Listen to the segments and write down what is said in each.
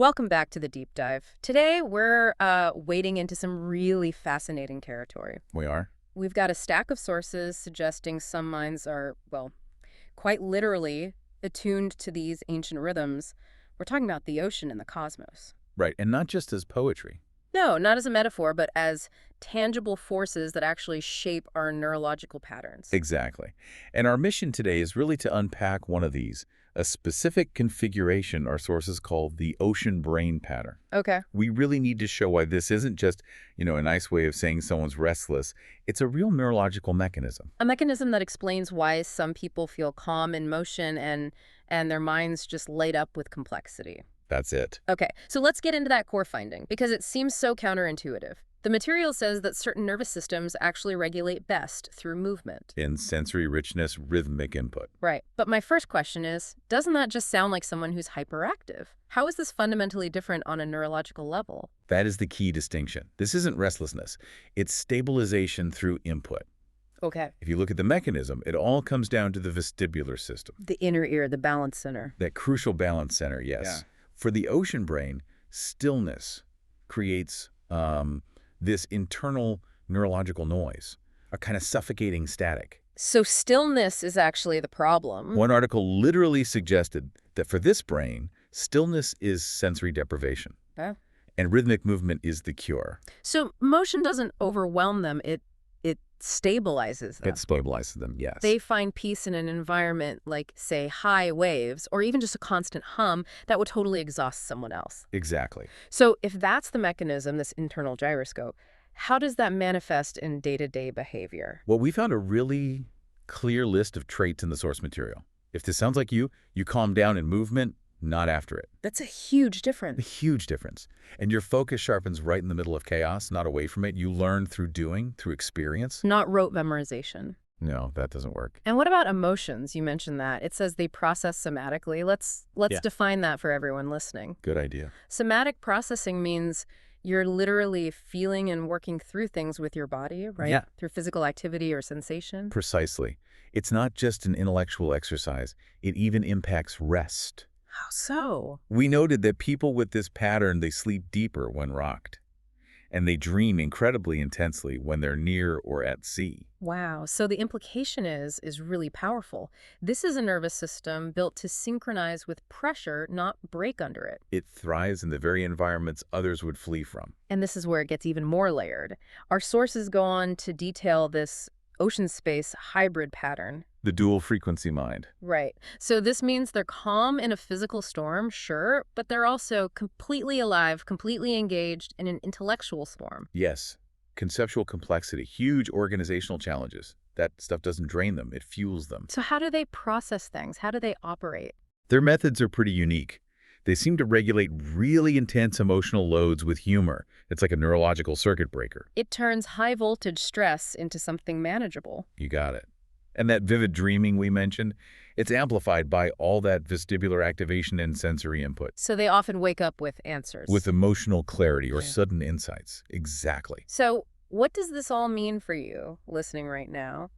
Welcome back to the deep dive. Today, we're wading into some really fascinating territory. We are? We've got a stack of sources suggesting some minds are, well, quite literally attuned to these ancient rhythms. We're talking about the ocean and the cosmos. Right, and not just as poetry. No, not as a metaphor, but as tangible forces that actually shape our neurological patterns. Exactly. And our mission today is really to unpack one of these, a specific configuration our sources call the ocean brain pattern. Okay. We really need to show why this isn't just, a nice way of saying someone's restless. It's a real neurological mechanism. A mechanism that explains why some people feel calm in motion and their minds just light up with complexity. That's it. Okay, so let's get into that core finding, because it seems so counterintuitive. The material says that certain nervous systems actually regulate best through movement. In sensory richness, rhythmic input. Right, but my first question is, doesn't that just sound like someone who's hyperactive? How is this fundamentally different on a neurological level? That is the key distinction. This isn't restlessness. It's stabilization through input. Okay. If you look at the mechanism, it all comes down to the vestibular system. The inner ear, the balance center. That crucial balance center, yes. Yeah. For the ocean brain, stillness creates this internal neurological noise, a kind of suffocating static. So stillness is actually the problem. One article literally suggested that for this brain, stillness is sensory deprivation, and rhythmic movement is the cure. So motion doesn't overwhelm them, it stabilizes them. It stabilizes them, yes. They find peace in an environment like, say, high waves, or even just a constant hum that would totally exhaust someone else. Exactly. So if that's the mechanism, this internal gyroscope, how does that manifest in day-to-day behavior? Well, we found a really clear list of traits in the source material. If this sounds like you calm down in movement, not after it. That's a huge A difference. huge difference. And your focus sharpens right in the middle of chaos, not away from it. You learn through doing, through experience. Not rote memorization. No, that doesn't work. And what about emotions? You mentioned that. It says they process somatically. Let's Yeah. define that for everyone listening. Good idea. Somatic processing means you're literally feeling and working through things with your body, right? Yeah. Through physical activity or sensation. Precisely. It's not just an intellectual exercise. It even impacts rest. How so? We noted that people with this pattern, they sleep deeper when rocked. And they dream incredibly intensely when they're near or at sea. Wow. So the implication is really powerful. This is a nervous system built to synchronize with pressure, not break under it. It thrives in the very environments others would flee from. And this is where it gets even more layered. Our sources go on to detail this ocean space hybrid pattern. The dual frequency mind. Right. So this means they're calm in a physical storm, sure, but they're also completely alive, completely engaged in an intellectual storm. Yes. Conceptual complexity, huge organizational challenges. That stuff doesn't drain them, it fuels them. So how do they process things? How do they operate? Their methods are pretty unique. They seem to regulate really intense emotional loads with humor. It's like a neurological circuit breaker. It turns high voltage stress into something manageable. You got it. And that vivid dreaming we mentioned, it's amplified by all that vestibular activation and sensory input. So they often wake up with answers. With emotional clarity or Yeah. sudden insights. Exactly. So what does this all mean for you, listening right now?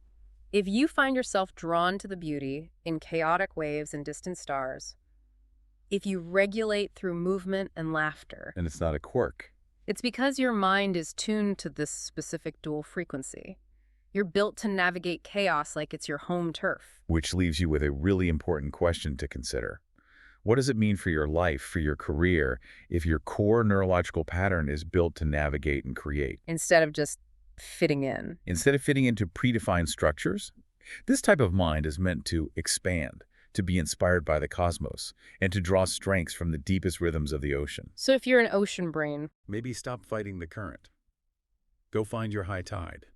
If you find yourself drawn to the beauty in chaotic waves and distant stars, if you regulate through movement and laughter, And it's not a quirk. it's because your mind is tuned to this specific dual frequency. You're built to navigate chaos like it's your home turf. Which leaves you with a really important question to consider. What does it mean for your life, for your career, if your core neurological pattern is built to navigate and create? Instead of just fitting in. Instead of fitting into predefined structures, this type of mind is meant to expand, to be inspired by the cosmos, and to draw strengths from the deepest rhythms of the ocean. So if you're an ocean brain, Maybe stop fighting the current. Go find your high tide.